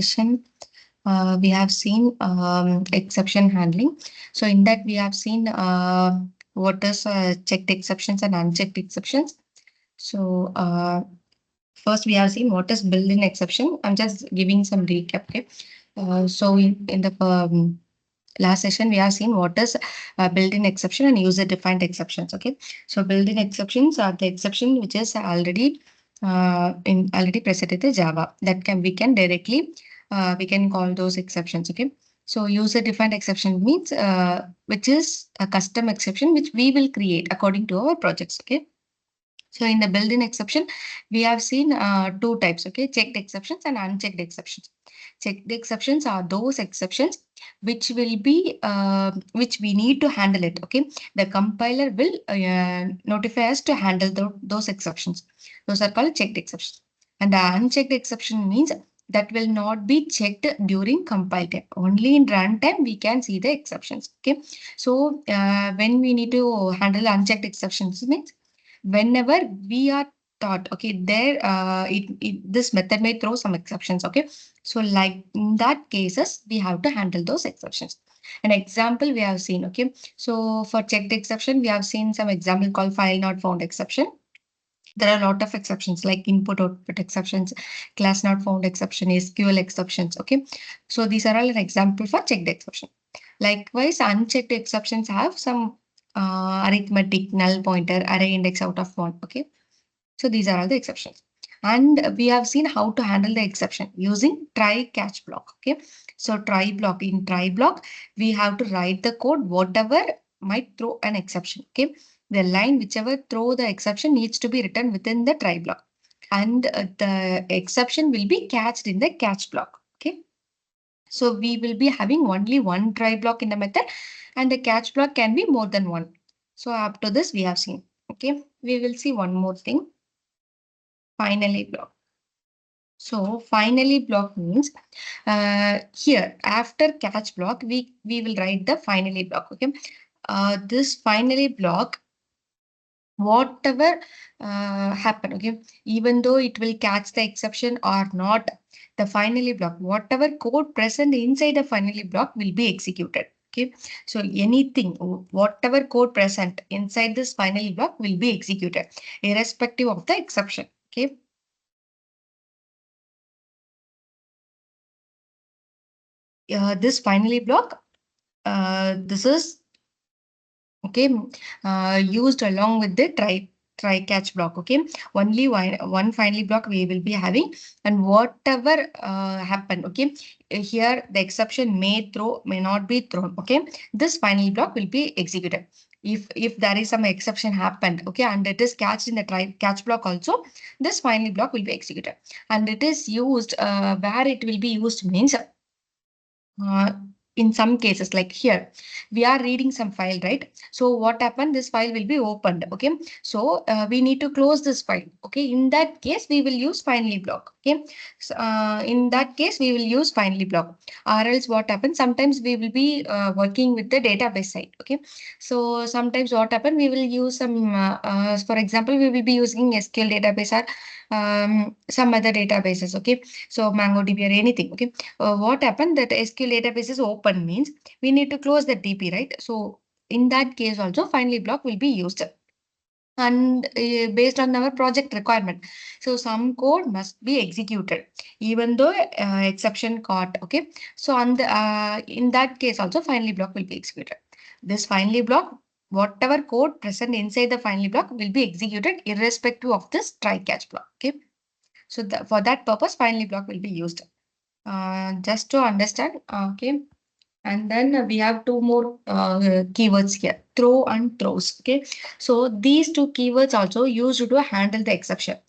session, we have seen exception handling. So in that we have seen what is checked exceptions and unchecked exceptions. So first we have seen what is built-in exception. I'm just giving some recap. Okay. So in the last session, we have seen what is built-in exception and user-defined exceptions. Okay, so built-in exceptions are the exception which is already present in the Java that we can directly we can call those exceptions. Okay, so user-defined exception means which is a custom exception which we will create according to our projects. Okay. So in the built-in exception, we have seen two types, okay, checked exceptions and unchecked exceptions. Checked exceptions are those exceptions which will be which we need to handle it. Okay, the compiler will notify us to handle those exceptions. Those are called checked exceptions. And the unchecked exception means that will not be checked during compile time. Only in runtime we can see the exceptions. Okay, so when we need to handle unchecked exceptions means whenever we are taught, okay, there this method may throw some exceptions. Okay, so like in that cases we have to handle those exceptions. An example we have seen. Okay, so for checked exception we have seen some example called file not found exception. There are a lot of exceptions like input output exceptions, class not found exception, SQL exceptions. Okay, so these are all an example for checked exception. Likewise, unchecked exceptions have some arithmetic, null pointer, array index out of one. Okay, so these are all the exceptions. And we have seen how to handle the exception using try catch block. Okay, so try block, in try block we have to write the code whatever might throw an exception. Okay, the line whichever throw the exception needs to be written within the try block, and the exception will be catched in the catch block. Okay, so we will be having only one try block in the method, and the catch block can be more than one. So up to this we have seen. Okay, we will see one more thing. Finally block. So finally block means here after catch block we will write the finally block. Okay, this finally block, whatever happen, okay, even though it will catch the exception or not, the finally block, whatever code present inside the finally block will be executed. Okay, so anything, whatever code present inside this finally block will be executed irrespective of the exception. Okay, this finally block, this is okay, used along with the try catch block. Okay, only one finally block we will be having, and whatever happen, okay, here the exception may not be thrown. Okay, this finally block will be executed. If there is some exception happened, okay, and it is catched in the try catch block also, this finally block will be executed. And it is used where it will be used means uh, in some cases, like here we are reading some file, right? So what happened, this file will be opened. Okay, so we need to close this file. Okay, in that case we will use finally block. Okay, so, in that case we will use finally block, or else what happens, sometimes we will be working with the database side. Okay, so sometimes what happen, we will use some for example, we will be using SQL database or some other databases. Okay, so MongoDB or anything. Okay, what happened, that SQL database is open means we need to close the DB, right? So in that case also finally block will be used, and based on our project requirement. So some code must be executed even though exception caught. Okay, so on the in that case also finally block will be executed. This finally block, whatever code present inside the finally block will be executed irrespective of this try catch block. Okay, so for that purpose finally block will be used. Just to understand, okay. And then we have two more keywords here, throw and throws. Okay, so these two keywords also used to handle the exception.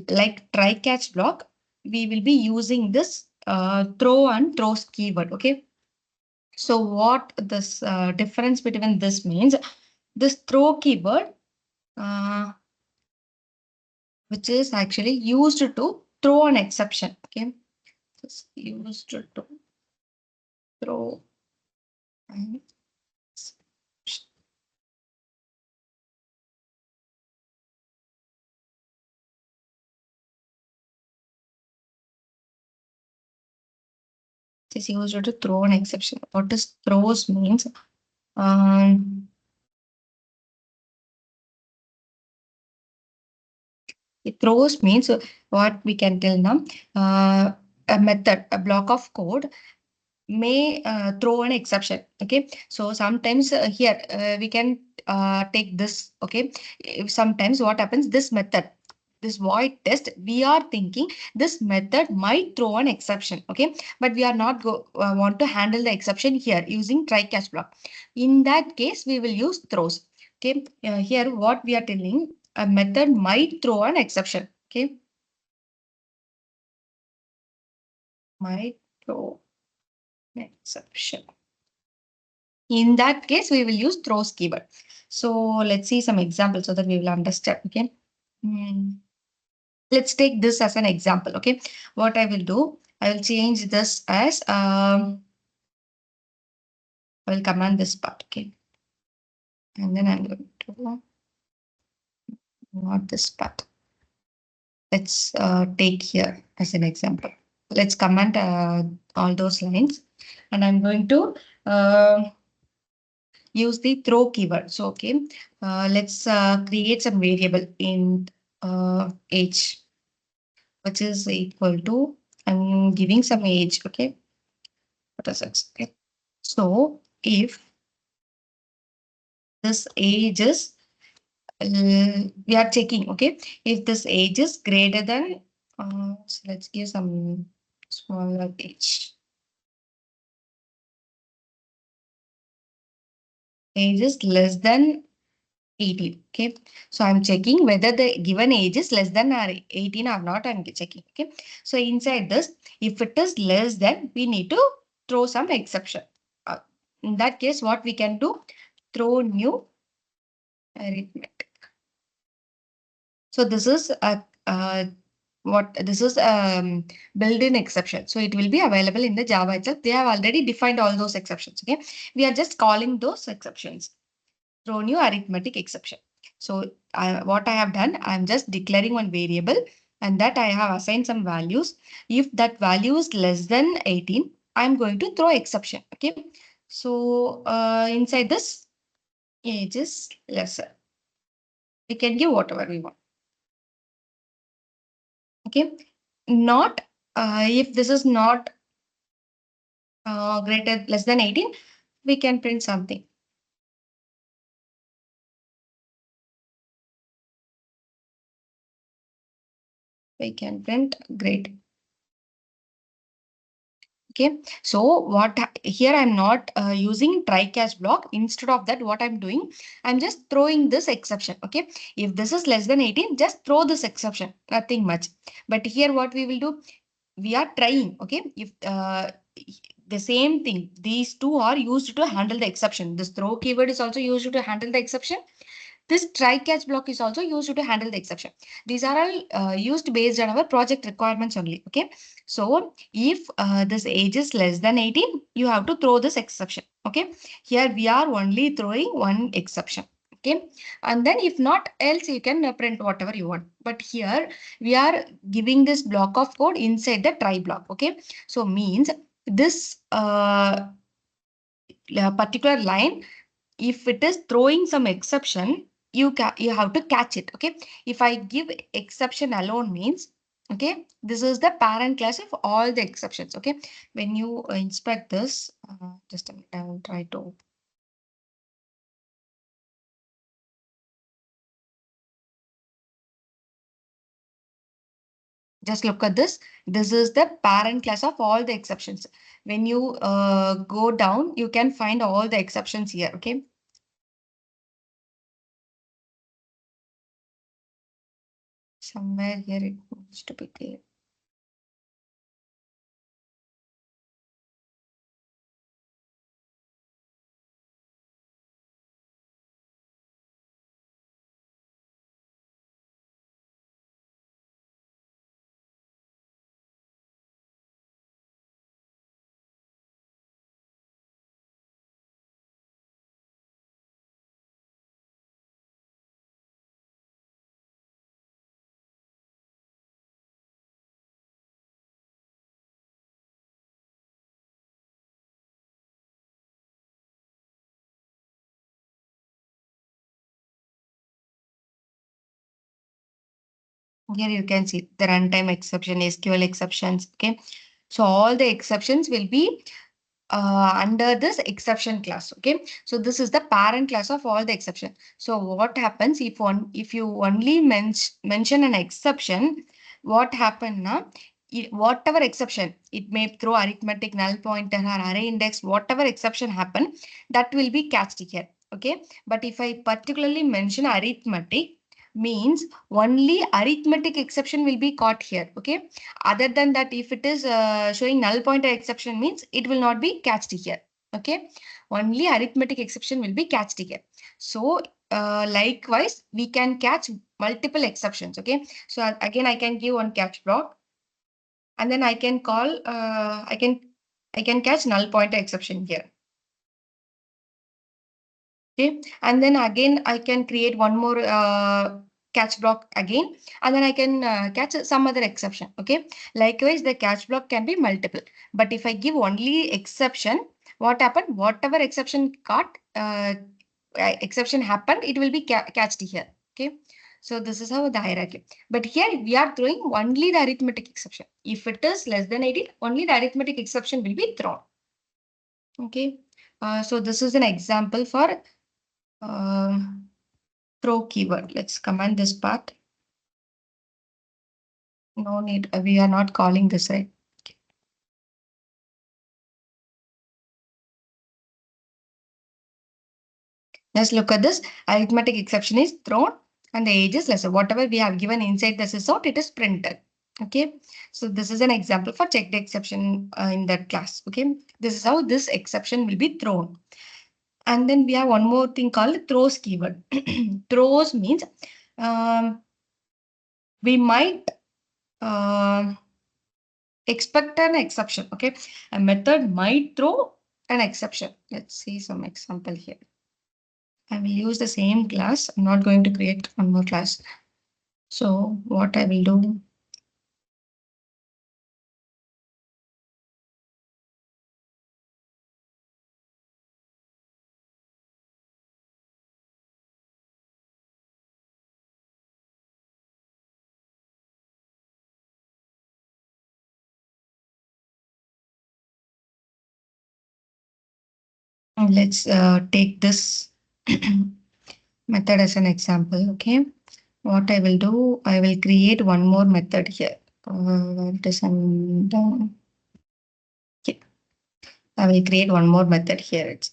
Like try catch block, we will be using this throw and throws keyword. Okay, so what this difference between this means, this throw keyword, uh, which is actually used to throw an exception. Okay, it's used to throw an is used to throw an exception. What is throws means? Um, it throws means what we can tell now. A method, a block of code may throw an exception. Okay, so sometimes here we can take this. Okay, if sometimes what happens, this method, this void test, we are thinking this method might throw an exception. Okay, but we are not want to handle the exception here using try catch block. In that case we will use throws. Okay, here what we are telling, a method might throw an exception. Okay, might throw an exception. In that case, we will use throws keyword. So let's see some examples so that we will understand. Okay. Hmm. Let's take this as an example. Okay. What I will do, I will change this as I will command this part. Okay. And then I'm going to not this part. Let's take here as an example. Let's comment all those lines, and I'm going to use the throw keyword. So, okay, let's create some variable in age, which is equal to, I'm giving some age. Okay, what is it? Okay. So, if this age is, we are checking, okay, if this age is greater than, so let's give some smaller age is less than 18. Okay, so I'm checking whether the given age is less than or 18 or not. I'm checking. Okay, so inside this, if it is less than, we need to throw some exception. In that case, what we can do, throw new arithmetic. So this is a what this is built-in exception. So it will be available in the Java itself. They have already defined all those exceptions. Okay, we are just calling those exceptions. Throw new arithmetic exception. So what I have done, I'm just declaring one variable and that I have assigned some values. If that value is less than 18, I'm going to throw exception. Okay. So inside this, age is lesser. We can give whatever we want. Okay. Not if this is not greater less than 18, we can print something. We can print grade. Okay, so what here I'm not using try catch block. Instead of that, what I'm doing, I'm just throwing this exception. Okay, if this is less than 18, just throw this exception, nothing much. But here, what we will do, we are trying. Okay, if the same thing, these two are used to handle the exception. This throw keyword is also used to handle the exception. This try catch block is also used to handle the exception. These are all used based on our project requirements only. Okay. So if this age is less than 18, you have to throw this exception. Okay. Here we are only throwing one exception. Okay. And then if not else, you can print whatever you want. But here we are giving this block of code inside the try block. Okay. So means this particular line, if it is throwing some exception, you have to catch it. Okay, if I give exception alone means, okay, this is the parent class of all the exceptions. Okay, when you inspect this, just a minute, I will try to just look at this. This is the parent class of all the exceptions. When you go down, you can find all the exceptions here. Okay, somewhere here it needs to be there. Here you can see the runtime exception, SQL exceptions. Okay. So all the exceptions will be under this exception class. Okay. So this is the parent class of all the exception. So what happens if you only mention an exception, what happen now? Whatever exception, it may throw arithmetic, null pointer, or array index, whatever exception happen, that will be catched here. Okay. But if I particularly mention arithmetic, means only arithmetic exception will be caught here. Okay. Other than that, if it is showing null pointer exception, means it will not be catched here. Okay. Only arithmetic exception will be catched here. So likewise, we can catch multiple exceptions. Okay. So again, I can give one catch block, and then I can call, I can catch null pointer exception here. Okay. And then again, I can create one more catch block again, and then I can catch some other exception. Okay. Likewise, the catch block can be multiple. But if I give only exception, what happened? Whatever exception caught, exception happened, it will be catched here. Okay. So this is how the hierarchy. But here we are throwing only the arithmetic exception. If it is less than 80, only the arithmetic exception will be thrown. Okay. So this is an example for throw keyword. Let's comment this part. No need. We are not calling this, right? Okay. Let's look at this. Arithmetic exception is thrown and the age is lesser. Whatever we have given inside the sysouts, it is printed. Okay. So this is an example for checked exception in that class. Okay. This is how this exception will be thrown. And then we have one more thing called throws keyword. Throws means we might expect an exception. Okay. A method might throw an exception. Let's see some example here. I will use the same class. I'm not going to create one more class. So what I will do, let's take this method as an example. Okay. What I will do, I will create one more method here. It is down. Okay. I will create one more method here. It's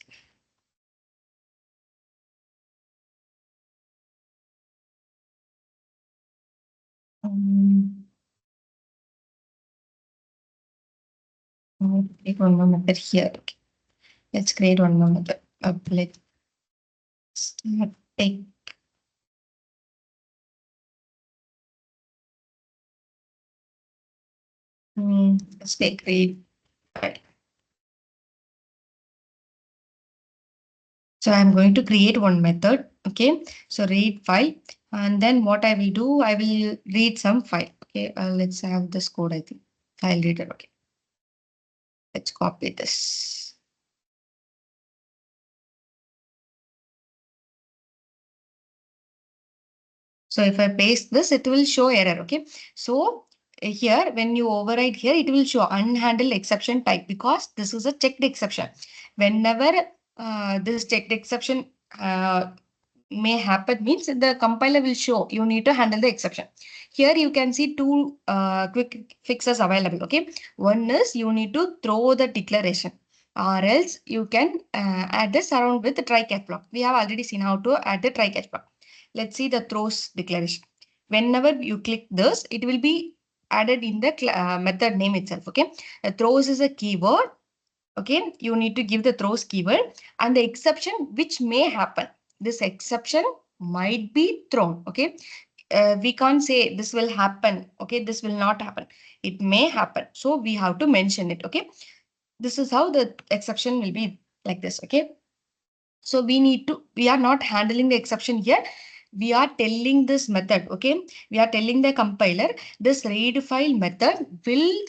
create one more method here. Okay. Let's create one more method. Let's take let's take read. So I'm going to create one method. Okay. So read file. And then what I will do, I will read some file. Okay. Let's have this code, I think. File reader. Okay. Let's copy this. So if I paste this, it will show error. Okay. So here, when you override here, it will show unhandled exception type because this is a checked exception. Whenever this checked exception may happen means the compiler will show you need to handle the exception. Here you can see two quick fixes available. Okay. One is you need to throw the declaration or else you can add the surround with the try catch block. We have already seen how to add the try catch block. Let's see the throws declaration. Whenever you click this, it will be added in the method name itself. Okay. Throws is a keyword. Okay. You need to give the throws keyword and the exception which may happen. This exception might be thrown. Okay. We can't say this will happen. Okay. This will not happen. It may happen. So we have to mention it. Okay. This is how the exception will be like this. Okay. So we are not handling the exception here. We are telling this method. Okay. We are telling the compiler this read file method will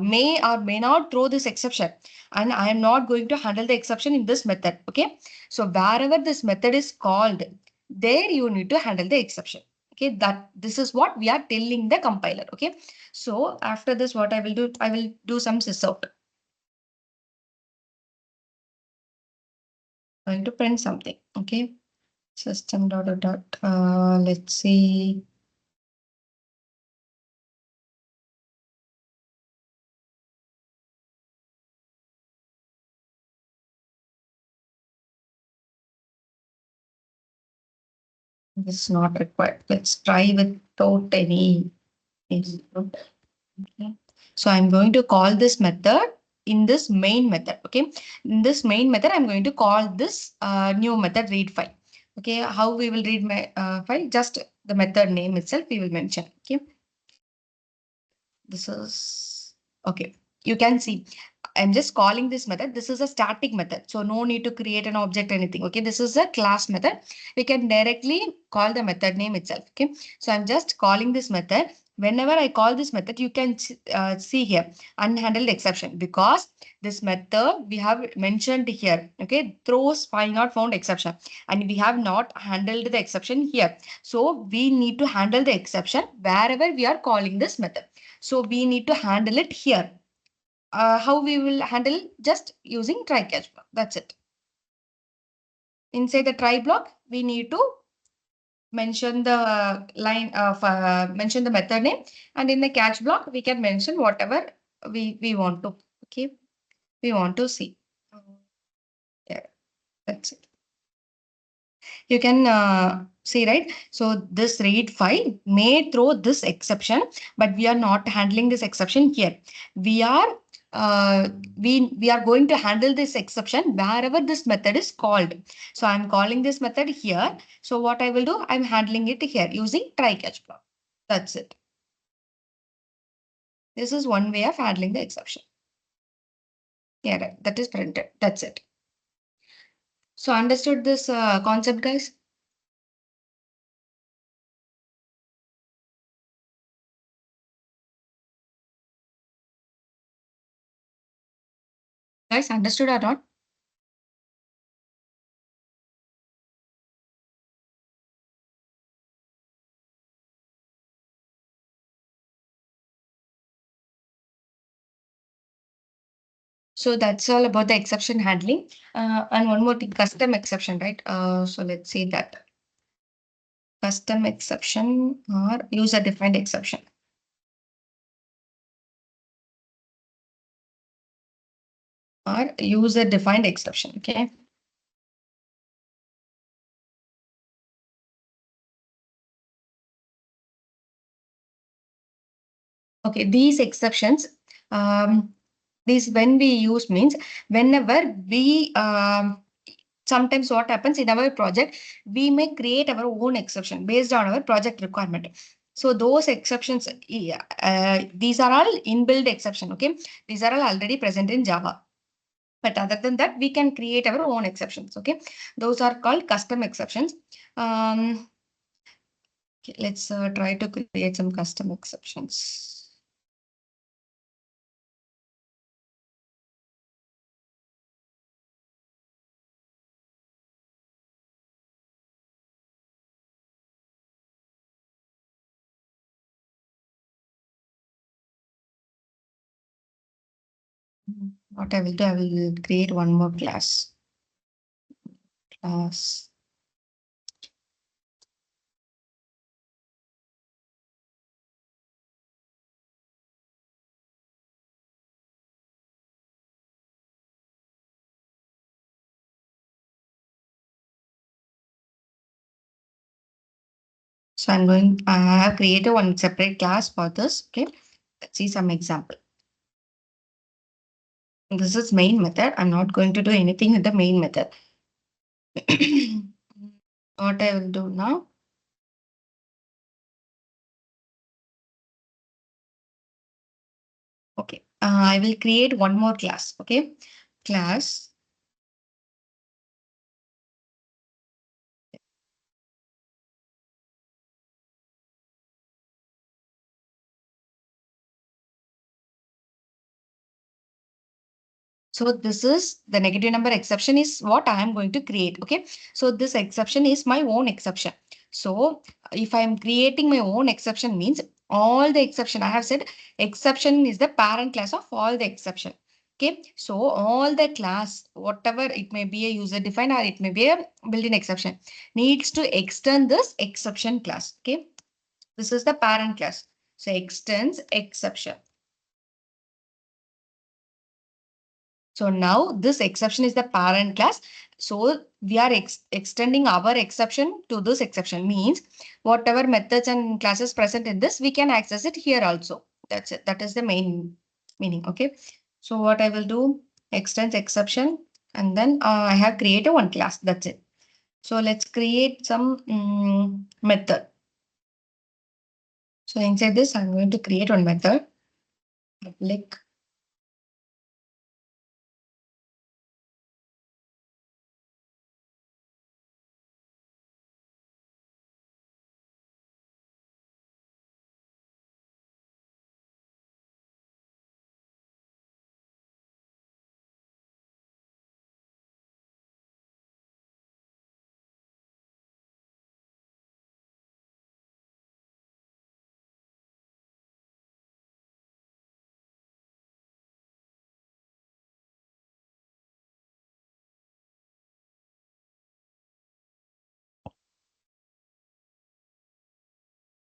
may or may not throw this exception, and I am not going to handle the exception in this method. Okay. So wherever this method is called, there you need to handle the exception. Okay, that this is what we are telling the compiler. Okay, so after this, what I will do, I will do some sysout. I'm going to print something. Okay, system dot. Let's see. This is not required. Let's try without any. Okay. So I'm going to call this method in this main method. Okay. In this main method, I'm going to call this new method read file. Okay. How we will read my file? Just the method name itself we will mention. Okay. This is okay. You can see I'm just calling this method. This is a static method. So no need to create an object or anything. Okay. This is a class method. We can directly call the method name itself. Okay. So I'm just calling this method. Whenever I call this method, you can see here unhandled exception because this method we have mentioned here. Okay. Throws file not found exception and we have not handled the exception here. So we need to handle the exception wherever we are calling this method. So we need to handle it here. How we will handle just using try catch block. That's it. Inside the try block, we need to mention the line of mention the method name, and in the catch block, we can mention whatever we want to. Okay, we want to see. Yeah, that's it. You can see, right? So this read file may throw this exception, but we are not handling this exception here. We are we are going to handle this exception wherever this method is called. So I'm calling this method here. So what I will do, I'm handling it here using try catch block. That's it. This is one way of handling the exception. Yeah, right. That is printed. That's it. So understood this concept, guys? Guys, understood or not? So that's all about the exception handling. And one more thing, custom exception, right? So let's say that custom exception or user defined exception or user defined exception. Okay. Okay. These exceptions, these when we use means whenever we sometimes what happens in our project, we may create our own exception based on our project requirement. So those exceptions, yeah, these are all inbuilt exception. Okay, these are all already present in Java. But other than that, we can create our own exceptions. Okay, those are called custom exceptions. Okay, let's try to create some custom exceptions. What I will do, I will create one more class. Class. So I have created one separate class for this. Okay, let's see some example. This is main method. I'm not going to do anything with the main method. What I will do now. Okay, I will create one more class. Okay, class. So this is the negative number exception is what I am going to create. Okay. So this exception is my own exception. So if I'm creating my own exception means all the exception, I have said exception is the parent class of all the exception. Okay, so all the class, whatever it may be a user defined or it may be a built-in exception, needs to extend this exception class. Okay, this is the parent class. So extends exception. So now this exception is the parent class. So we are extending our exception to this exception means whatever methods and classes present in this, we can access it here also. That's it. That is the main meaning. Okay. So what I will do, extends exception, and then I have created one class. That's it. So let's create some method. So inside this, I'm going to create one method. Public.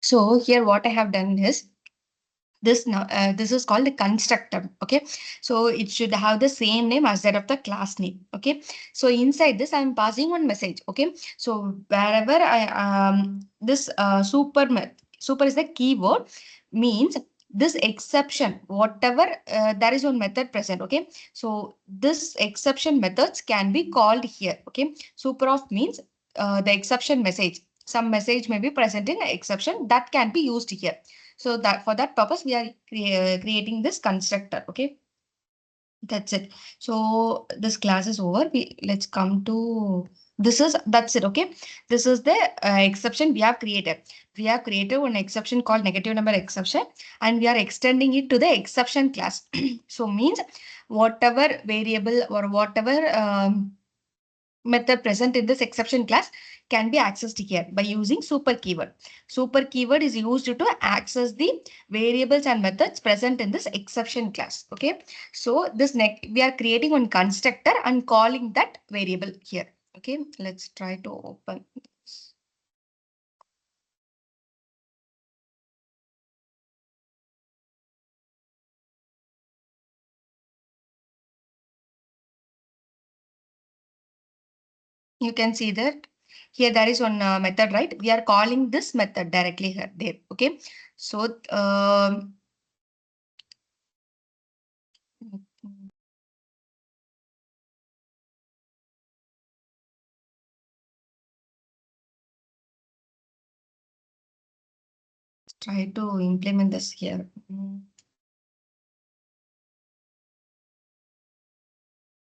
So here what I have done is this now this is called the constructor. Okay, so it should have the same name as that of the class name. Okay, so inside this I'm passing one message. Okay, so wherever I this super is the keyword, means this exception whatever there is one method present. Okay, so this exception methods can be called here. Okay, super of means the exception message, some message may be present in exception that can be used here. So that for that purpose, we are creating this constructor. Okay, that's it. So this class is over. Let's come to that's it. Okay, this is the exception we have created. We have created one exception called negative number exception, and we are extending it to the exception class. So means whatever variable or whatever method present in this exception class can be accessed here by using super keyword. Super keyword is used to access the variables and methods present in this exception class. Okay, so we are creating one constructor and calling that variable here. Okay, let's try to open this. You can see that here there is one method, right? We are calling this method directly here there. Okay, so try to implement this here.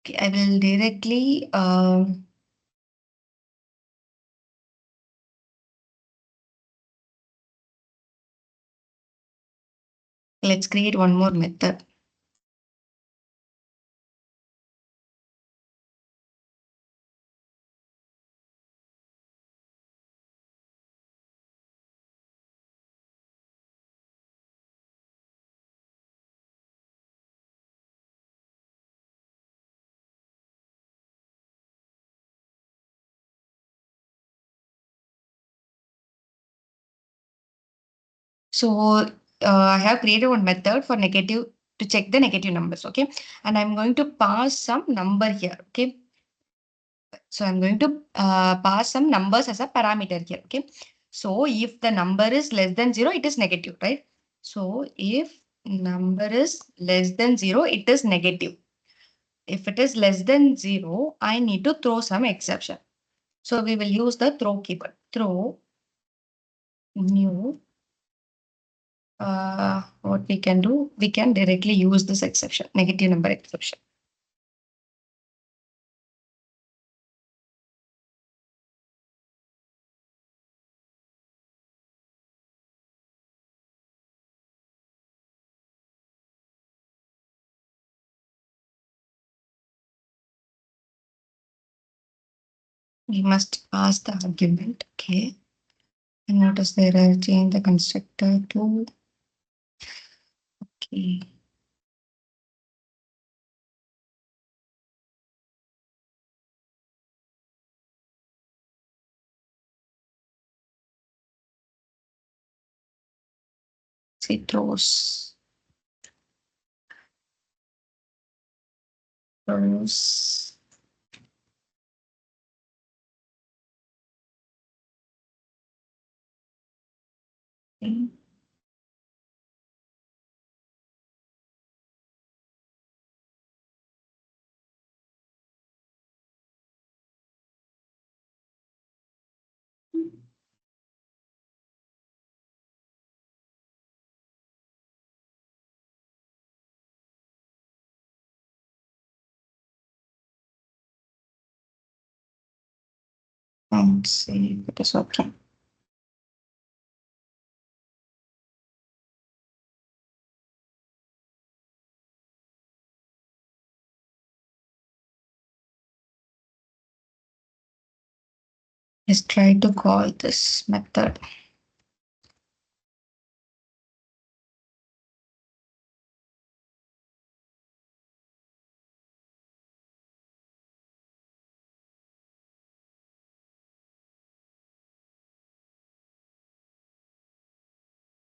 Okay, I will directly let's create one more method. So I have created one method for negative to check the negative numbers. Okay, and I'm going to pass some number here. Okay, so I'm going to pass some numbers as a parameter here. Okay, so if the number is less than 0, it is negative, right? So if number is less than 0, it is negative. If it is less than 0, I need to throw some exception. So we will use the throw keyword. Throw new. What we can do, we can directly use this exception, negative number exception. We must pass the argument. Okay. And notice there I'll change the constructor to okay. Citrus. Rose. Okay. And see if it is okay. Just try to call this method.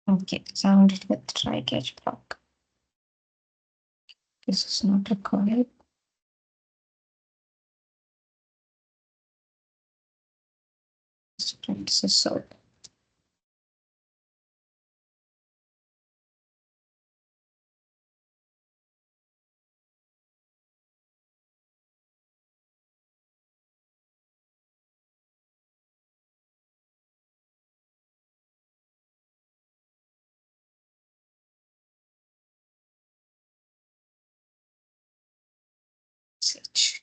Okay, sounded with try catch block. This is not required. Let's try this out. Search.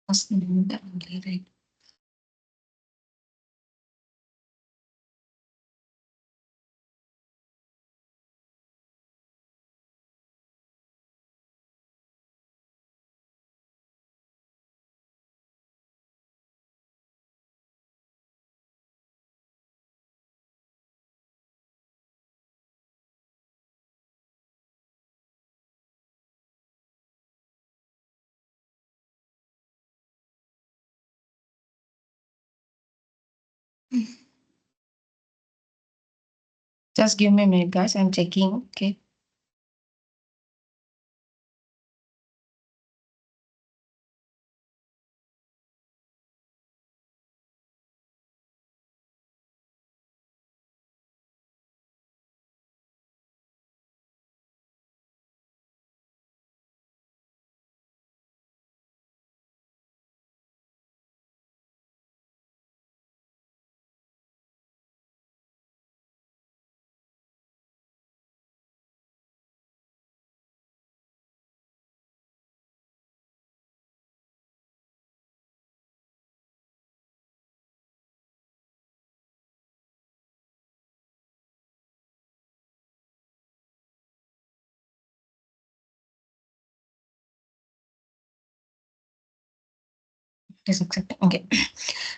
First name only, right? Just give me a minute, guys. I'm checking. Okay. It is accepted. Okay.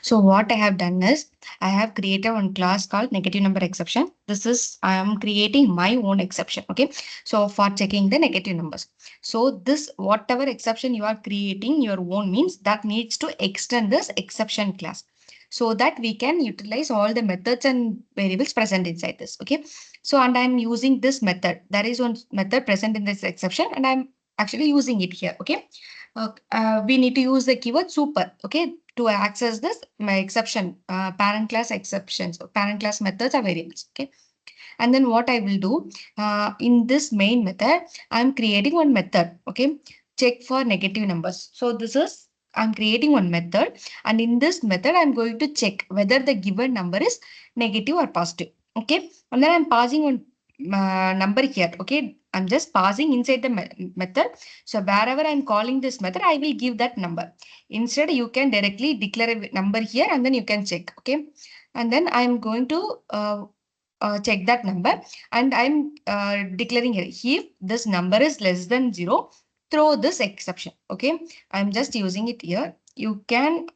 So what I have done is I have created one class called negative number exception. This is I am creating my own exception. Okay. So for checking the negative numbers. So this whatever exception you are creating your own means that needs to extend this exception class so that we can utilize all the methods and variables present inside this. Okay. So and I'm using this method. There is one method present in this exception and I'm actually using it here. Okay. We need to use the keyword super. Okay, to access this my exception parent class exceptions. So parent class methods are variables. Okay, and then what I will do in this main method, I'm creating one method. Okay, check for negative numbers. So this is I'm creating one method, and in this method, I'm going to check whether the given number is negative or positive. Okay, and then I'm passing one number here. Okay, I'm just passing inside the method. So wherever I'm calling this method, I will give that number. Instead, you can directly declare a number here, and then you can check. Okay, and then I'm going to check that number and I'm declaring here if this number is less than 0, throw this exception. Okay, I'm just using it here. you can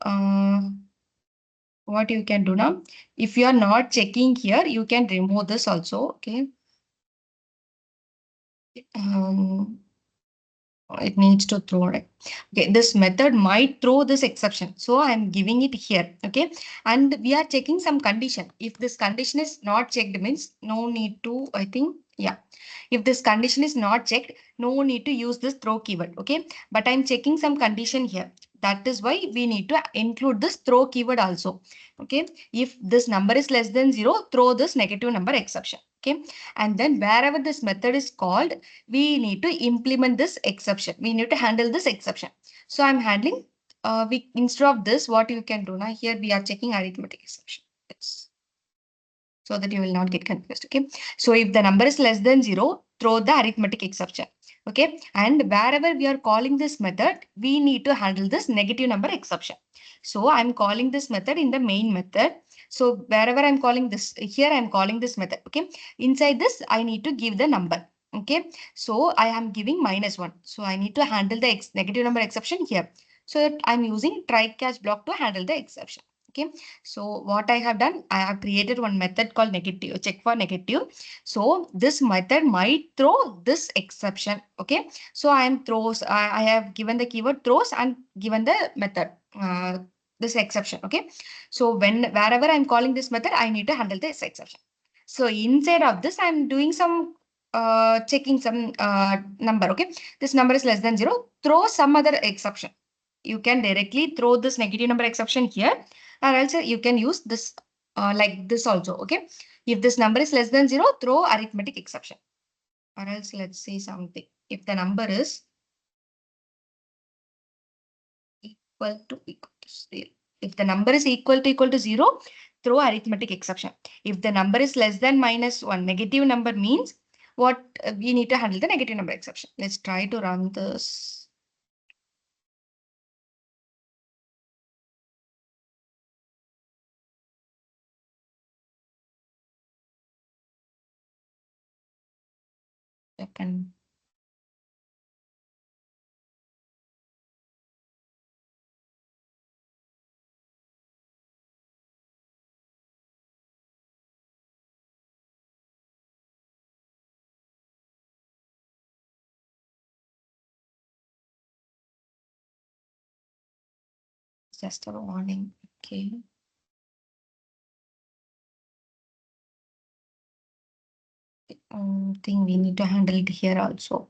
what you can do now, if you are not checking here, you can remove this also. Okay. Um, it needs to throw it. Okay, this method might throw this exception. So I'm giving it here. Okay. And we are checking some condition. If this condition is not checked means no need to, I think, yeah. If this condition is not checked, no need to use this throw keyword. Okay. But I'm checking some condition here. That is why we need to include this throw keyword also. Okay. If this number is less than 0, throw this negative number exception. Okay. And then wherever this method is called, we need to implement this exception. We need to handle this exception. So I'm handling, we instead of this, what you can do now, here we are checking arithmetic exception. It's so that you will not get confused. Okay. So if the number is less than 0, throw the arithmetic exception. Okay. And wherever we are calling this method, we need to handle this negative number exception. So I'm calling this method in the main method. So wherever I'm calling this, here I'm calling this method. Okay. Inside this, I need to give the number. Okay. So I am giving -1. So I need to handle the negative number exception here. So that I'm using try catch block to handle the exception. Okay. So what I have done, I have created one method called negative, check for negative. So this method might throw this exception. Okay. So I am throws, I have given the keyword throws and given the method, this exception. Okay. So wherever I'm calling this method, I need to handle this exception. So inside of this, I'm doing some checking some number. Okay. This number is less than 0. Throw some other exception. You can directly throw this negative number exception here, or else you can use this like this also. Okay. If this number is less than 0, throw arithmetic exception. Or else let's say something. If the number is equal to 0. If the number is equal to 0, throw arithmetic exception. If the number is less than -1, negative number means what, we need to handle the negative number exception. Let's try to run this. Second. Just a warning. Okay. Think we need to handle it here also.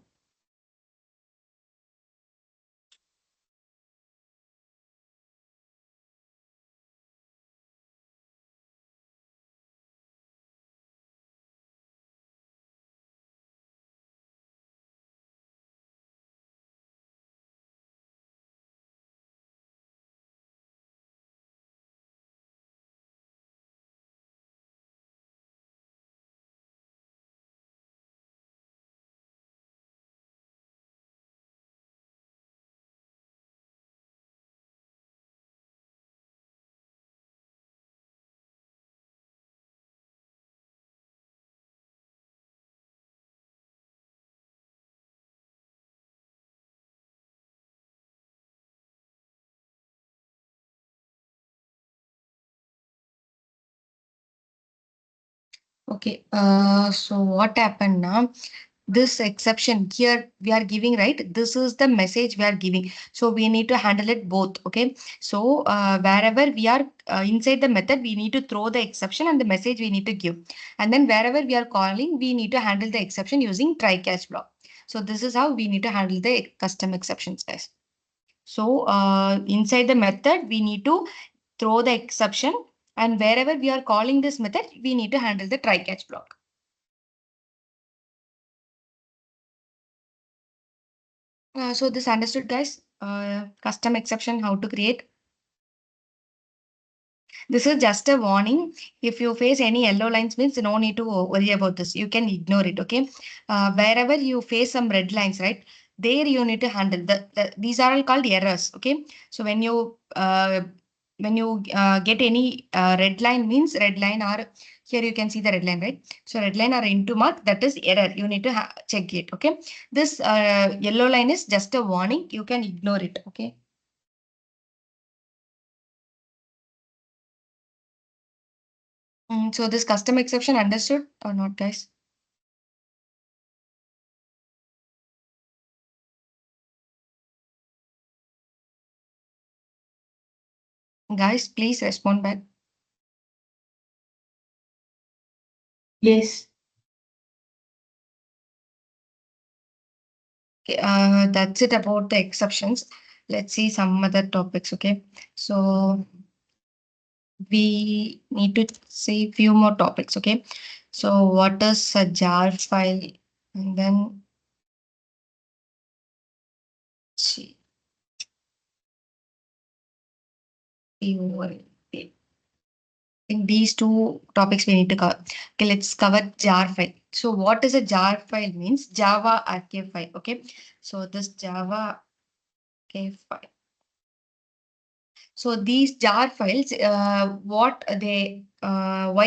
Okay, so what happened now? This exception here we are giving, right? This is the message we are giving. So we need to handle it both. Okay. So wherever we are inside the method, we need to throw the exception and the message we need to give. And then wherever we are calling, we need to handle the exception using try catch block. So this is how we need to handle the custom exceptions, guys. So inside the method, we need to throw the exception, and wherever we are calling this method, we need to handle the try catch block. So this understood, guys. Custom exception, how to create. This is just a warning. If you face any yellow lines, means no need to worry about this. You can ignore it. Okay. Wherever you face some red lines, right? There you need to handle these are all called errors. Okay. So when you get any red line, means red line, or here you can see the red line, right? So red line or into mark, that is error. You need to check it. Okay. This yellow line is just a warning. You can ignore it. Okay. So this custom exception understood or not, guys? Guys, please respond back. Yes. Okay, that's it about the exceptions. Let's see some other topics. Okay, so we need to see few more topics. Okay, so what is a jar file? And then see, I think these two topics we need to cover. Okay, let's cover jar file. So what is a jar file means? Java archive file. Okay, so this Java archive file. So these jar files, why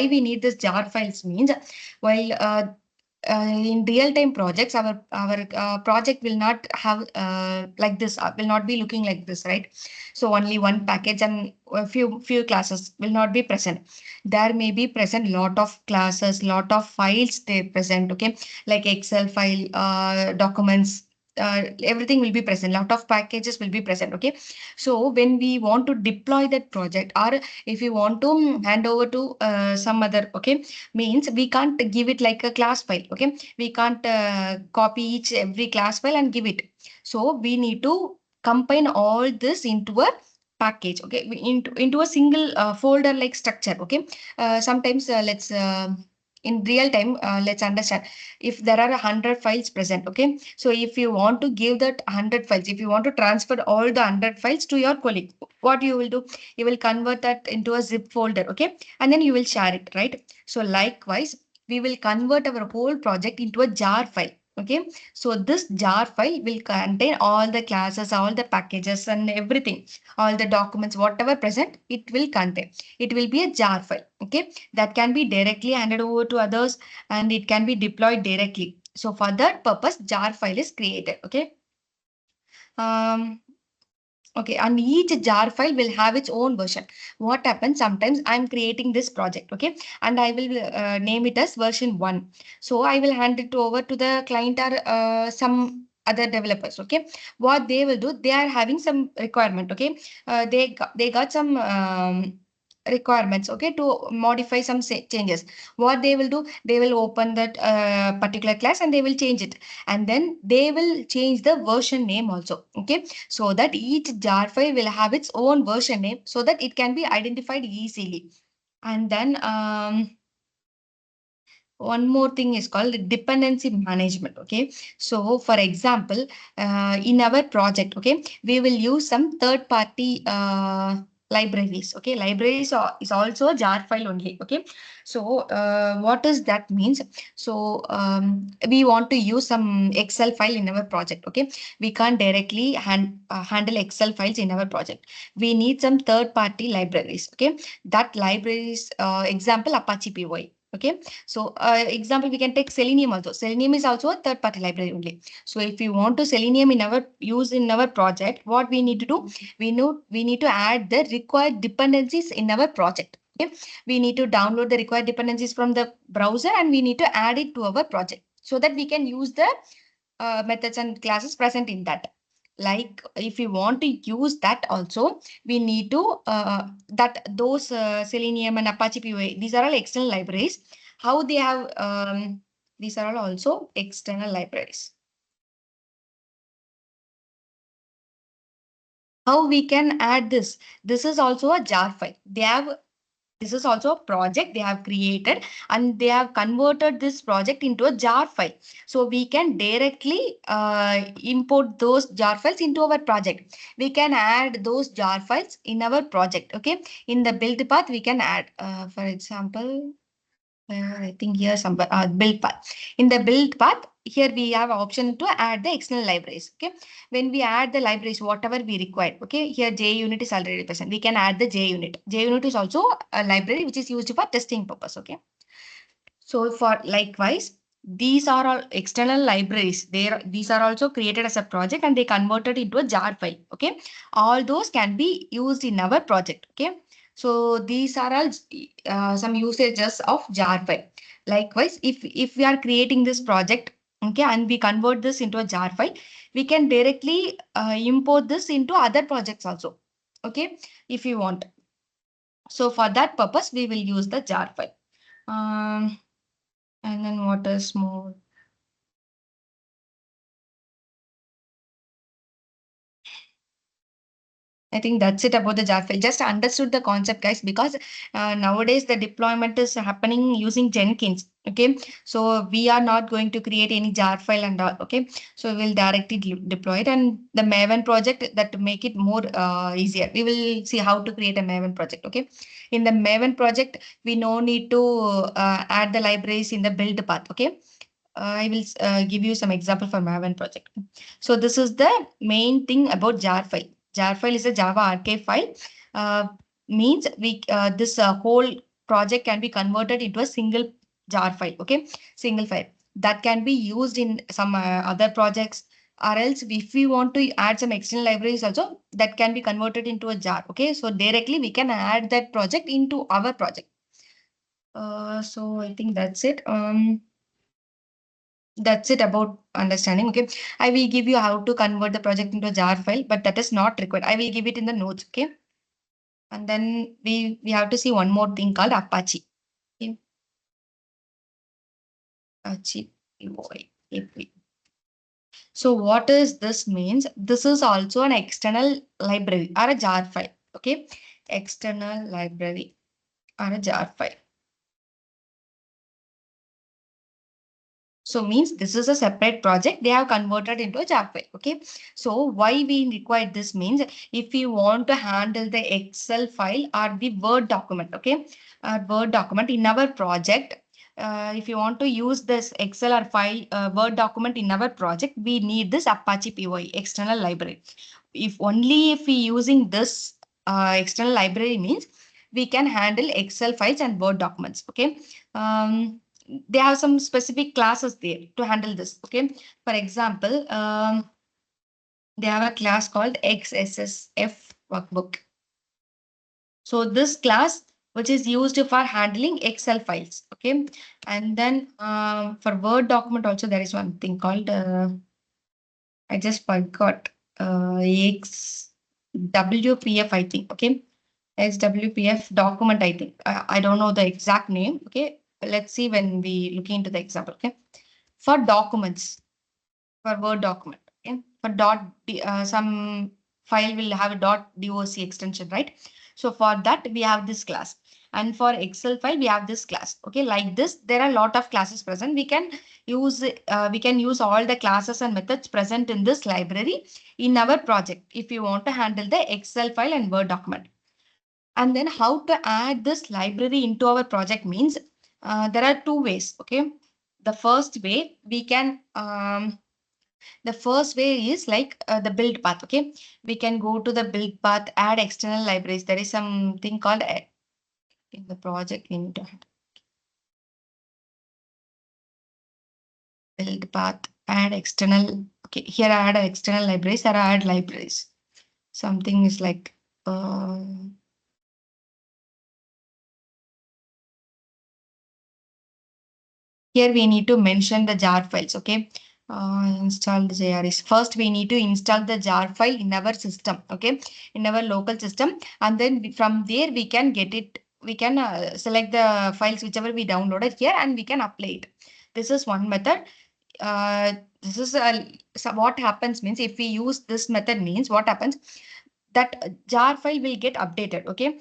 we need this jar files means while in real-time projects, our project will not have like this, will not be looking like this, right? So only one package and a few classes will not be present. There may be present lot of classes, lot of files they present, okay, like Excel file, documents. Everything will be present. Lot of packages will be present. Okay, so when we want to deploy that project, or if you want to hand over to some other, okay, means we can't give it like a class file. Okay, we can't copy each every class file and give it. So we need to combine all this into a package. Okay, into a single folder like structure. Okay, sometimes let's in real time, let's understand if there are 100 files present. Okay, so if you want to give that 100 files, if you want to transfer all the 100 files to your colleague, what you will do? You will convert that into a zip folder, okay? And then you will share it, right? So likewise, we will convert our whole project into a jar file. Okay, so this jar file will contain all the classes, all the packages, and everything, all the documents, whatever present, it will contain. It will be a jar file, okay, that can be directly handed over to others and it can be deployed directly. So for that purpose, jar file is created. Okay. Um, okay, and each jar file will have its own version. What happens sometimes I'm creating this project, okay, and I will name it as version 1. So I will hand it over to the client or some other developers, okay. What they will do, they are having some requirement, okay. They got some requirements, okay, to modify some changes. What they will do, they will open that particular class and they will change it, and then they will change the version name also, okay, so that each jar file will have its own version name so that it can be identified easily. And then one more thing is called dependency management. Okay, so for example, in our project, okay, we will use some third party libraries. Okay, libraries is also a jar file only. Okay, so what does that means? So we want to use some Excel file in our project. Okay, we can't directly handle Excel files in our project. We need some third party libraries. Okay, that libraries, example, Apache PY. Okay, so example, we can take Selenium also. Selenium is also a third party library only. So if you want to Selenium in our use in our project, what we need to do? We need to add the required dependencies in our project. Okay, we need to download the required dependencies from the browser and we need to add it to our project so that we can use the methods and classes present in that. Like if you want to use that also, we need to that those Selenium and Apache POA, these are all external libraries. How they have these are all also external libraries. How we can add this? This is also a jar file. They have this is also a project they have created and they have converted this project into a jar file. So we can directly import those jar files into our project. We can add those jar files in our project. Okay. In the build path, we can add, for example, I think here some build path. In the build path, here we have option to add the external libraries. Okay, when we add the libraries, whatever we require. Okay, here JUnit is already present. We can add the JUnit. JUnit is also a library which is used for testing purpose. Okay, so for likewise, these are all external libraries. These are also created as a project and they converted into a jar file. Okay, all those can be used in our project. Okay, So these are all some usages of jar file. Likewise, if we are creating this project, okay, and we convert this into a jar file, we can directly import this into other projects also. Okay, if you want. So for that purpose, we will use the jar file. Um, and then what is more? I think that's it about the jar file. Just understood the concept, guys, because nowadays the deployment is happening using Jenkins. Okay, so we are not going to create any jar file and all. Okay, so we'll directly deploy it, and the Maven project that to make it more easier. We will see how to create a Maven project. Okay, in the Maven project, we no need to add the libraries in the build path. Okay, I will give you some example for Maven project. So this is the main thing about jar file. Jar file is a Java archive file. Uh, Means we this whole project can be converted into a single jar file. Okay, single file that can be used in some other projects. Or else, if we want to add some external libraries also, that can be converted into a jar. Okay, so directly we can add that project into our project. So I think that's it. That's it about understanding. Okay. I will give you how to convert the project into a jar file, but that is not required. I will give it in the notes. Okay. And then we have to see one more thing called Apache. Okay. Apache POI. So what is this means? This is also an external library or a jar file. Okay. External library or a jar file. So means this is a separate project they have converted into a jar file. Okay. So why we require this means if we want to handle the Excel file or the Word document, okay, Word document in our project. If you want to use this Excel or file Word document in our project, we need this Apache POI external library. If we using this external library means we can handle Excel files and Word documents. Okay. They have some specific classes there to handle this. Okay. For example, they have a class called XSSF workbook. So this class, which is used for handling Excel files. Okay. And then for Word document also, there is one thing called, I just forgot, XWPF, I think. Okay. SWPF document, I think. I don't know the exact name. Okay. Let's see when we look into the example. Okay. For documents, for Word document. Okay. For some file will have a .doc extension, right? So for that, we have this class. And for Excel file, we have this class. Okay. Like this, there are a lot of classes present. We can use all the classes and methods present in this library in our project if you want to handle the Excel file and Word document. And then how to add this library into our project means there are two ways. Okay. The first way we can, the first way is like the build path. Okay. We can go to the build path, add external libraries. There is something called in the project we need to add build path, add external. Okay. Here I add external libraries, there I add libraries. Something is like, here we need to mention the jar files. Okay. Install the JRs. First, we need to install the jar file in our system. Okay. In our local system. And then from there, we can get it. We can select the files, whichever we downloaded here, and we can apply it. This is one method. This is so what happens means if we use this method means what happens that jar file will get updated. Okay.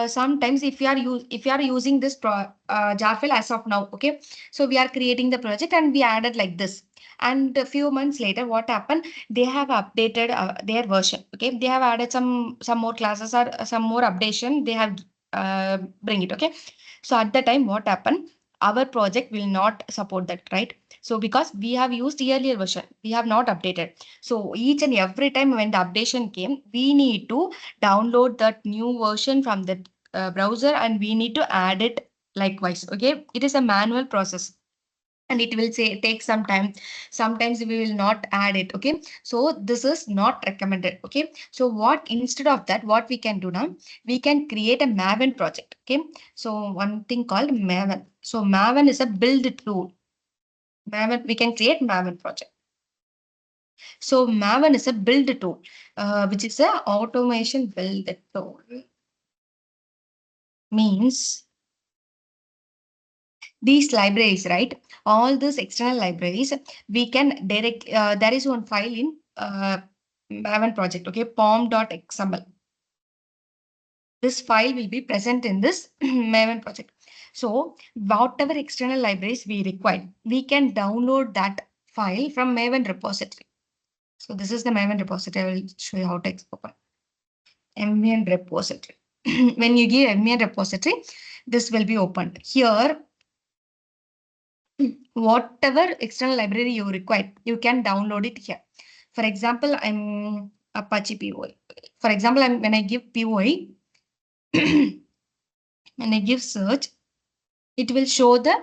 Sometimes if you are using this jar file as of now. Okay. So we are creating the project and we added like this. And a few months later, what happened? They have updated their version. Okay. They have added some more classes or some more updation. They have bring it. Okay. So at the time, what happened? Our project will not support that, right? So because we have used earlier version, we have not updated. So each and every time when the updation came, we need to download that new version from the browser and we need to add it likewise. Okay. It is a manual process. and it will say take some time. Sometimes we will not add it. Okay, so this is not recommended. Okay, so what instead of that, what we can do now, we can create a Maven project. Okay, so one thing called Maven. So Maven is a build tool. Maven, we can create Maven project. So Maven is a build tool, which is a automation build tool. Means these libraries, right? All these external libraries, we can direct, there is one file in Maven project, okay, pom.xml. This file will be present in this Maven project. So whatever external libraries we require, we can download that file from Maven repository. So this is the Maven repository. I will show you how to open Maven repository. When you give Maven repository, this will be opened. Here, whatever external library you require, you can download it here. For example, I'm Apache POI. For example, when I give POI, when I give search, it will show the,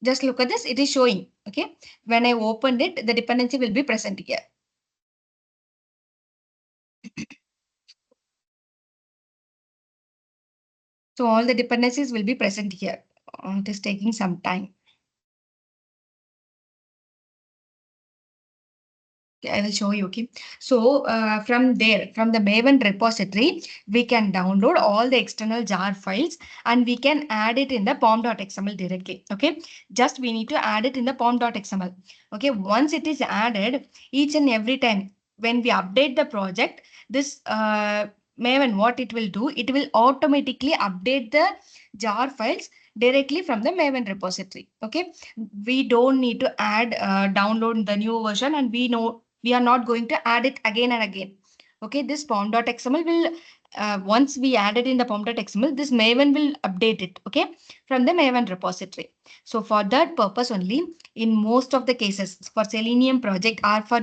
just look at this, it is showing. Okay, when I opened it, the dependency will be present here. So all the dependencies will be present here. It is taking some time. I will show you. Okay, so from there, from the Maven repository, we can download all the external jar files and we can add it in the pom.xml directly. Okay, just we need to add it in the pom.xml. Okay, once it is added, each and every time when we update the project, this Maven, what it will do, it will automatically update the jar files directly from the Maven repository. Okay, we don't need to add, download the new version, and we are not going to add it again and again. Okay, this pom.xml will, once we add it in the pom.xml, this Maven will update it, okay, from the Maven repository. So for that purpose only, in most of the cases, for Selenium project or for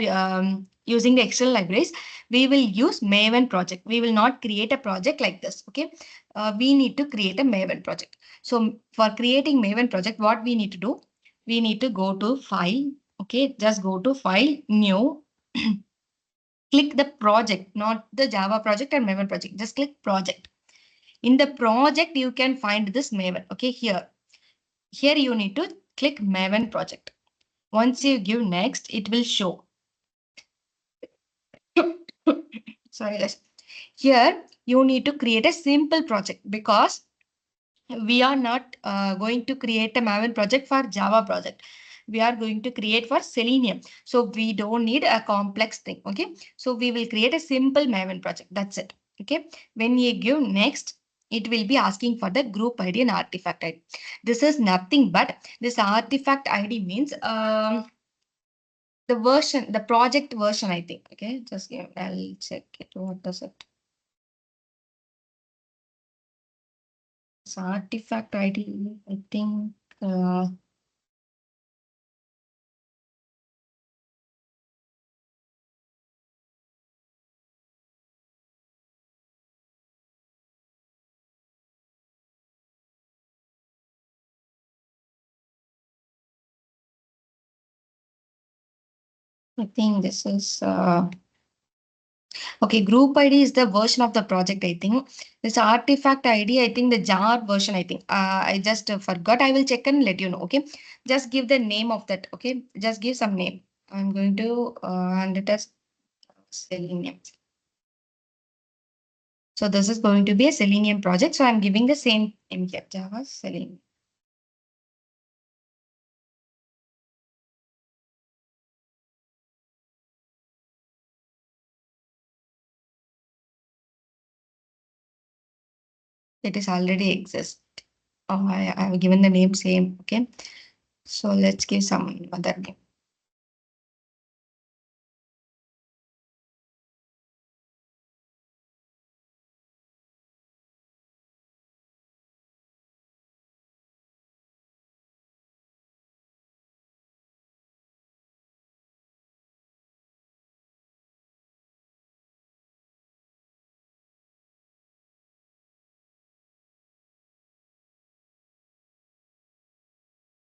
using the external libraries, we will use Maven project. We will not create a project like this, okay. We need to create a Maven project. So for creating Maven project, what we need to do, we need to go to file, okay, just go to file, new, click the project, not the Java project and Maven project. Just click project. In the project, you can find this Maven. Okay, here you need to click Maven project. Once you give next, it will show. Sorry, guys. Here you need to create a simple project because we are not going to create a Maven project for Java project. We are going to create for Selenium. So we don't need a complex thing. Okay. So we will create a simple Maven project. That's it. Okay. When you give next, it will be asking for the group ID and artifact ID. This is nothing but this artifact ID means the version, the project version, I think. Okay. Just give, I'll check it. What does it? This artifact ID, I think. I think this is okay. Group ID is the version of the project. I think this artifact ID. I think the jar version. I think I just forgot. I will check and let you know. Okay, just give the name of that. Okay, just give some name. I'm going to hand it as Selenium. So this is going to be a Selenium project. So I'm giving the same name here, Java Selenium. It is already exist. Oh, I have given the name same. Okay, so let's give some other name.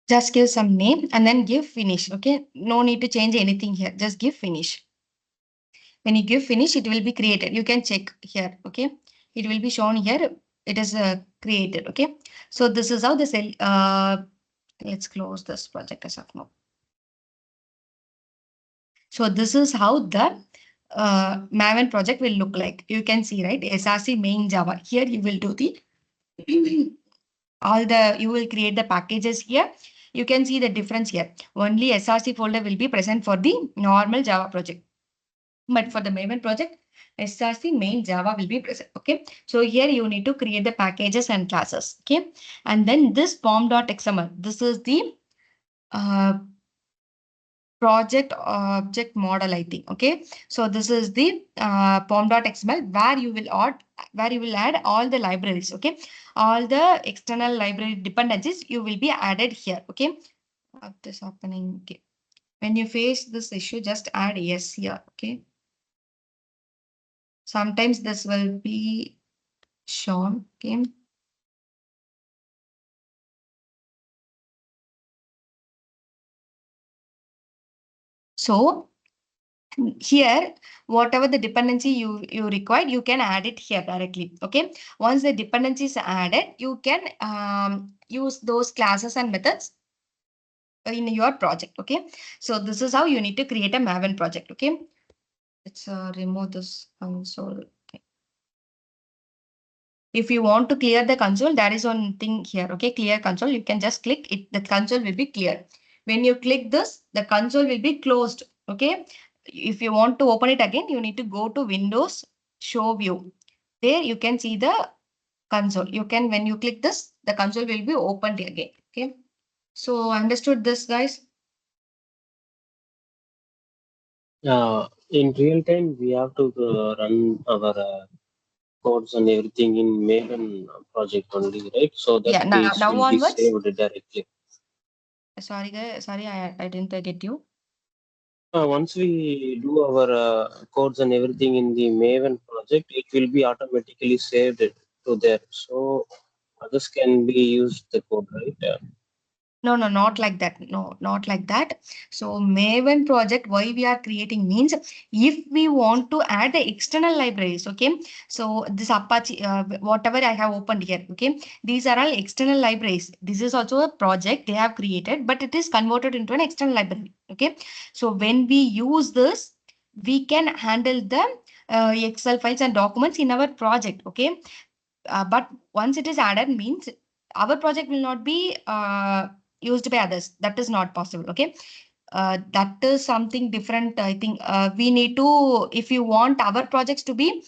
Just give some name and then give finish. Okay. No need to change anything here. Just give finish. When you give finish, it will be created. You can check here. Okay. It will be shown here. It is created. Okay. So this is how the cell. Let's close this project as of now. So this is how the Maven project will look like. You can see, right? SRC main Java. Here you will do the you will create the packages here. You can see the difference here. Only SRC folder will be present for the normal Java project. But for the Maven project, SRC main Java will be present. Okay. So here you need to create the packages and classes. Okay. And then this pom.xml. This is the uh, project object model, I think. Okay. So this is the pom.xml where you will add all the libraries. Okay. All the external library dependencies you will be added here. Okay. What is happening? Okay. When you face this issue, just add yes here. Okay. Sometimes this will be shown. Okay. So here, whatever the dependency you require, you can add it here directly. Okay. Once the dependency is added, you can use those classes and methods in your project. Okay. So this is how you need to create a Maven project. Okay. Let's remove this console. Okay. If you want to clear the console, there is one thing here. Okay. Clear console. You can just click it. The console will be clear. When you click this, the console will be closed. Okay. If you want to open it again, you need to go to Windows, Show View. There you can see the console. You can, when you click this, the console will be opened again. Okay. So understood this, guys? In real time, we have to run our codes and everything in Maven project only, right? So that Yeah. this Now will be onwards. saved directly. Sorry, guys. Sorry, I didn't get you. Once we do our codes and everything in the Maven project, it will be automatically saved to there. So others can be used the code, right? No, no, not like that. No, not like that. So Maven project, why we are creating means if we want to add the external libraries, okay. So this Apache, whatever I have opened here, okay. These are all external libraries. This is also a project they have created, but it is converted into an external library, okay. So when we use this, we can handle the Excel files and documents in our project, okay. But once it is added means our project will not be used by others. That is not possible. Okay. That is something different. I think we need to, if you want our projects to be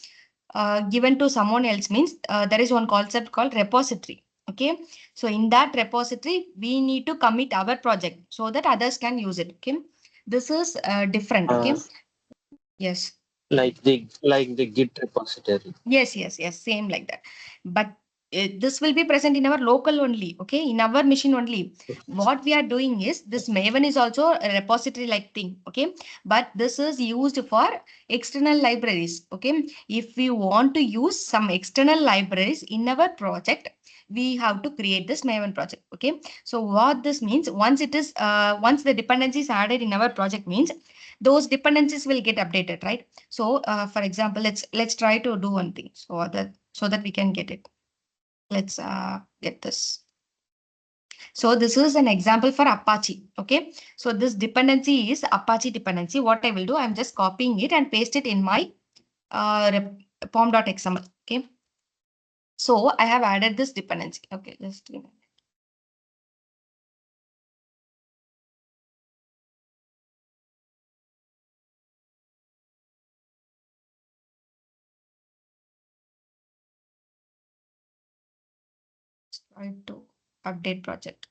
given to someone else means there is one concept called repository. Okay. So in that repository, we need to commit our project so that others can use it. Okay. This is different. Uh, Okay. Yes. like the Git repository. Yes, yes, yes, same like that. But this will be present in our local only, okay, in our machine only. What we are doing is this Maven is also a repository like thing, okay, but this is used for external libraries, okay. If we want to use some external libraries in our project, we have to create this Maven project, okay. So what this means, once the dependency is added in our project means those dependencies will get updated, right? So, for example, let's try to do one thing so that we can get it. Let's get this. So this is an example for Apache. Okay. So this dependency is Apache dependency. What I will do, I'm just copying it and paste it in my pom.xml. Okay. So I have added this dependency. Okay. Just give me. Try to update project.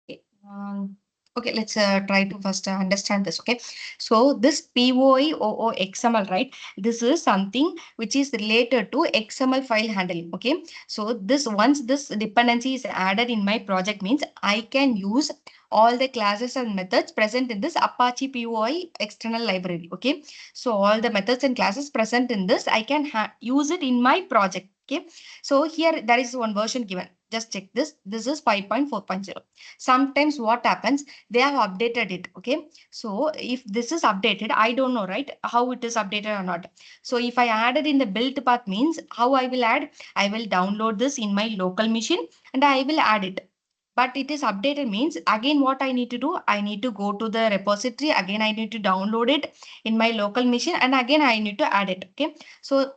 Okay. Okay, let's try to first understand this. Okay, so this POI XML, right? This is something which is related to XML file handling. Okay, so this once this dependency is added in my project means I can use all the classes and methods present in this Apache POI external library. Okay, so all the methods and classes present in this I can use it in my project. Okay, so here there is one version given. Just check this. This is 5.4.0. Sometimes what happens, they have updated it. Okay, so if this is updated, I don't know, right, how it is updated or not. So if I add it in the build path means how I will add, I will download this in my local machine and I will add it. But it is updated means again what I need to do, I need to go to the repository, again I need to download it in my local machine and again I need to add it. Okay, so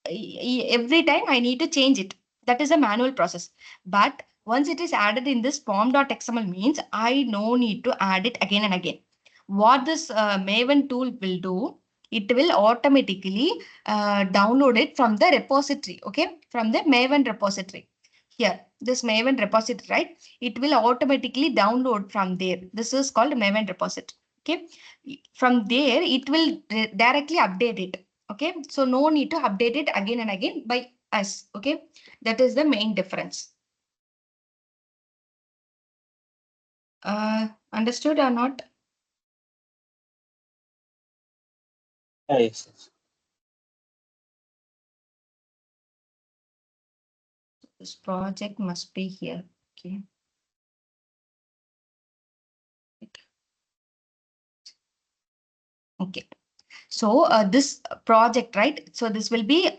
every time I need to change it. That is a manual process. But once it is added in this pom.xml means I no need to add it again and again. What this Maven tool will do, it will automatically download it from the repository. Okay, from the Maven repository. Here, this Maven repository, right? It will automatically download from there. This is called Maven repository. Okay, from there it will directly update it. Okay, so no need to update it again and again by us. Okay, that is the main difference. Understood or not? Yes, yes. This project must be here. Okay. Okay. So this project, right? So this will be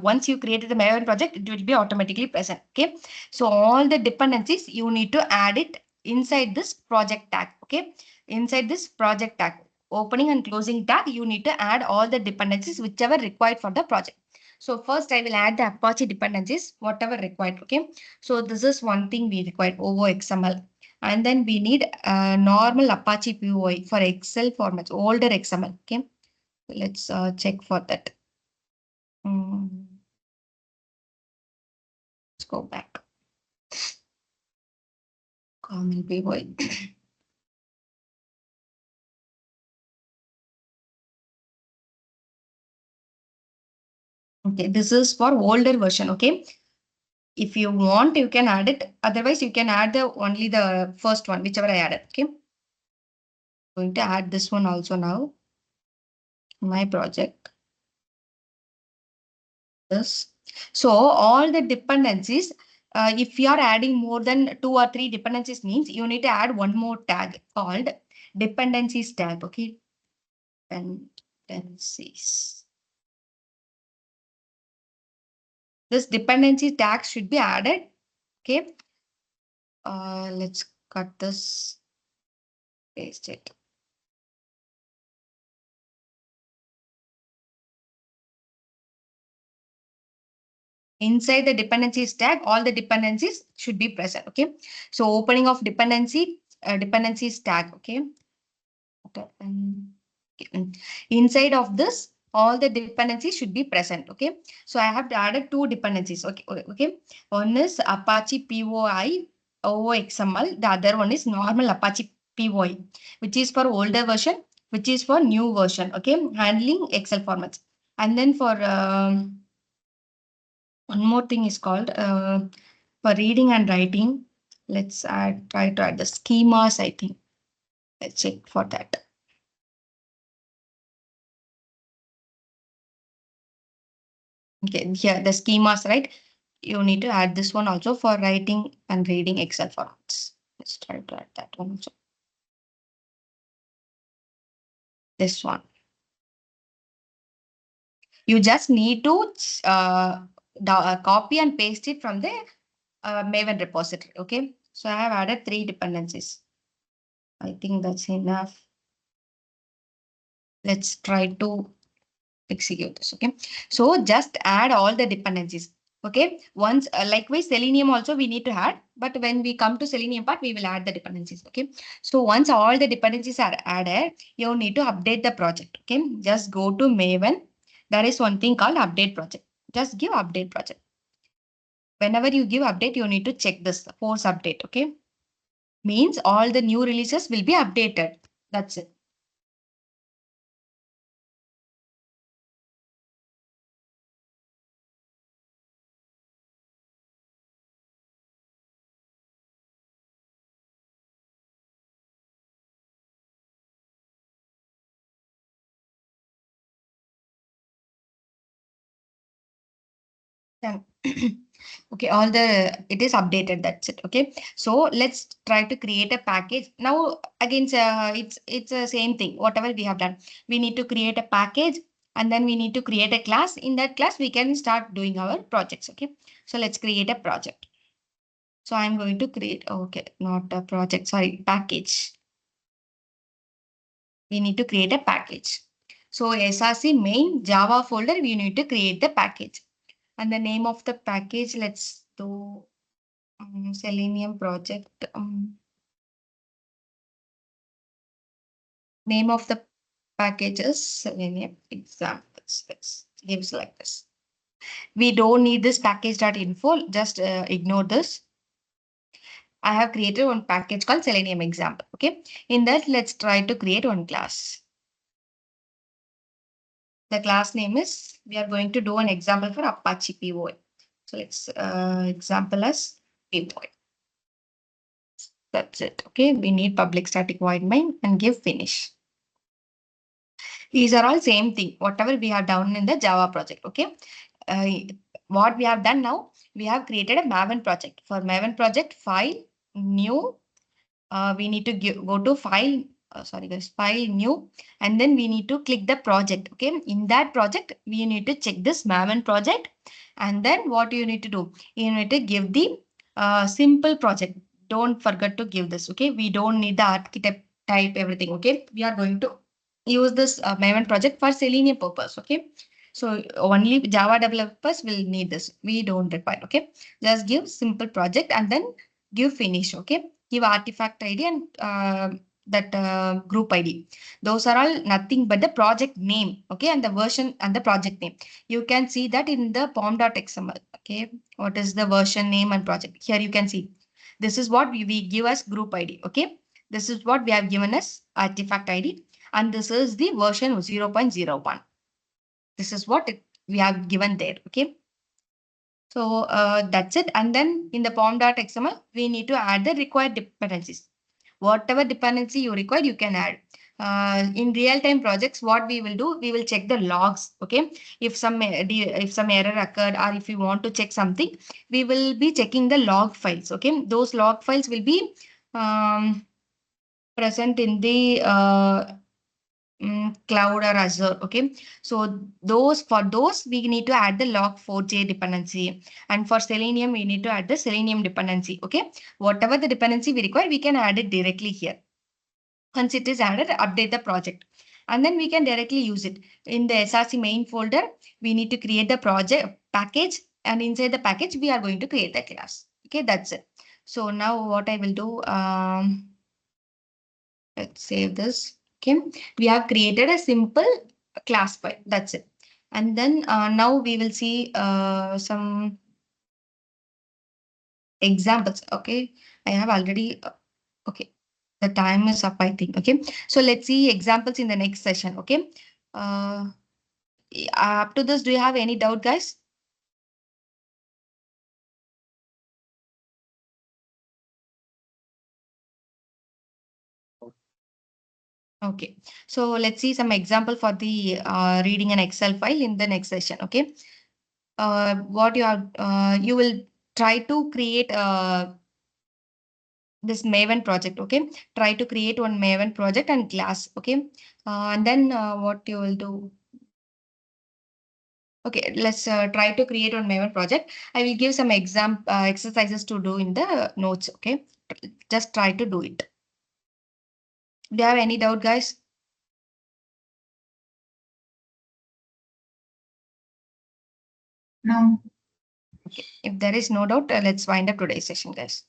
once you created the Maven project, it will be automatically present. Okay. So all the dependencies you need to add it inside this project tag. Okay. Inside this project tag, opening and closing tag, you need to add all the dependencies whichever required for the project. So first I will add the Apache dependencies, whatever required. Okay. So this is one thing we required over XML. And then we need normal Apache POI for Excel formats, older XML. Okay. Let's check for that. Let's go back. Common POI. Okay, this is for older version. Okay, if you want, you can add it. Otherwise, you can add the only the first one, whichever I added. Okay, going to add this one also now. My project. This. So all the dependencies. If you are adding more than 2 or 3 dependencies, means you need to add one more tag called dependencies tag. Okay, dependencies. This dependency tag should be added. Okay. Let's cut this, paste it. Inside the dependencies tag, all the dependencies should be present. Okay. So opening of dependencies tag. Okay. Inside of this, all the dependencies should be present. Okay. So I have added 2 dependencies. Okay. Okay. One is Apache POI XML. The other one is normal Apache POI, which is for older version, which is for new version. Okay. Handling Excel formats. And then for one more thing is called for reading and writing. Let's try to add the schemas. I think. Let's check for that. Okay, here the schemas, right? You need to add this one also for writing and reading Excel formats. Let's try to add that one also. This one. You just need to copy and paste it from the Maven repository. Okay. So I have added 3 dependencies. I think that's enough. Let's try to execute this. Okay. So just add all the dependencies. Okay. Once likewise Selenium also we need to add, but when we come to Selenium part, we will add the dependencies. Okay. So once all the dependencies are added, you need to update the project. Okay. Just go to Maven. There is one thing called update project. Just give update project. Whenever you give update, you need to check this force update. Okay. means all the new releases will be updated. That's it. Done. Okay, all the it is updated. That's it. Okay, so let's try to create a package now. Again, it's the same thing. Whatever we have done, we need to create a package, and then we need to create a class. In that class, we can start doing our projects. Okay, so let's create a project. So I'm going to create. Okay, not a project. Sorry, package. We need to create a package. So SRC main Java folder, we need to create the package. And the name of the package, let's do Selenium project. Name of the package is Selenium examples. Let's gives like this. We don't need this package.info. Just ignore this. I have created one package called Selenium example. Okay. In that, let's try to create one class. The class name is, we are going to do an example for Apache POI. So let's example as POI. That's it. Okay, we need public static void main and give finish. These are all same thing, whatever we have done in the Java project. Okay, uh, what we have done now, we have created a Maven project. For Maven project, file, new, we need to go to file, sorry guys, file, new, and then we need to click the project. Okay, in that project, we need to check this Maven project, and then what you need to do, you need to give the simple project. Don't forget to give this. Okay, we don't need the architect type everything. Okay, we are going to use this Maven project for Selenium purpose. Okay, so only Java developers will need this. We don't require. Okay, just give simple project and then give finish. Okay, give artifact ID and that group ID. Those are all nothing but the project name. Okay, and the version and the project name. You can see that in the pom.xml. Okay, what is the version name and project? Here you can see. This is what we give as group ID. Okay, this is what we have given as artifact ID, and this is the version 0.01. This is what we have given there. Okay. So that's it. And then in the pom.xml, we need to add the required dependencies. Whatever dependency you require, you can add. In real-time projects, what we will do, we will check the logs. Okay, if some error occurred or if you want to check something, we will be checking the log files. Okay, those log files will be present in the cloud or Azure. Okay, so those we need to add the log4j dependency, and for Selenium we need to add the Selenium dependency. Okay, whatever the dependency we require, we can add it directly here. Once it is added, update the project, and then we can directly use it in the SRC main folder. We need to create the project package, and inside the package we are going to create the class. Okay, that's it. So now what I will do, let's save this. Okay, we have created a simple class file. That's it. And then now we will see some examples. Okay, I have already. Okay, the time is up, I think. Okay, so let's see examples in the next session. Okay, up to this, do you have any doubt, guys? Okay, so let's see some example for the reading an Excel file in the next session. Okay, what you have, you will try to create this Maven project. Okay, try to create one Maven project and class. Okay, and then what you will do. Okay, let's try to create one Maven project. I will give some exercises to do in the notes. Okay, just try to do it. Do you have any doubt, guys? No. Okay, if there is no doubt, let's wind up today's session, guys.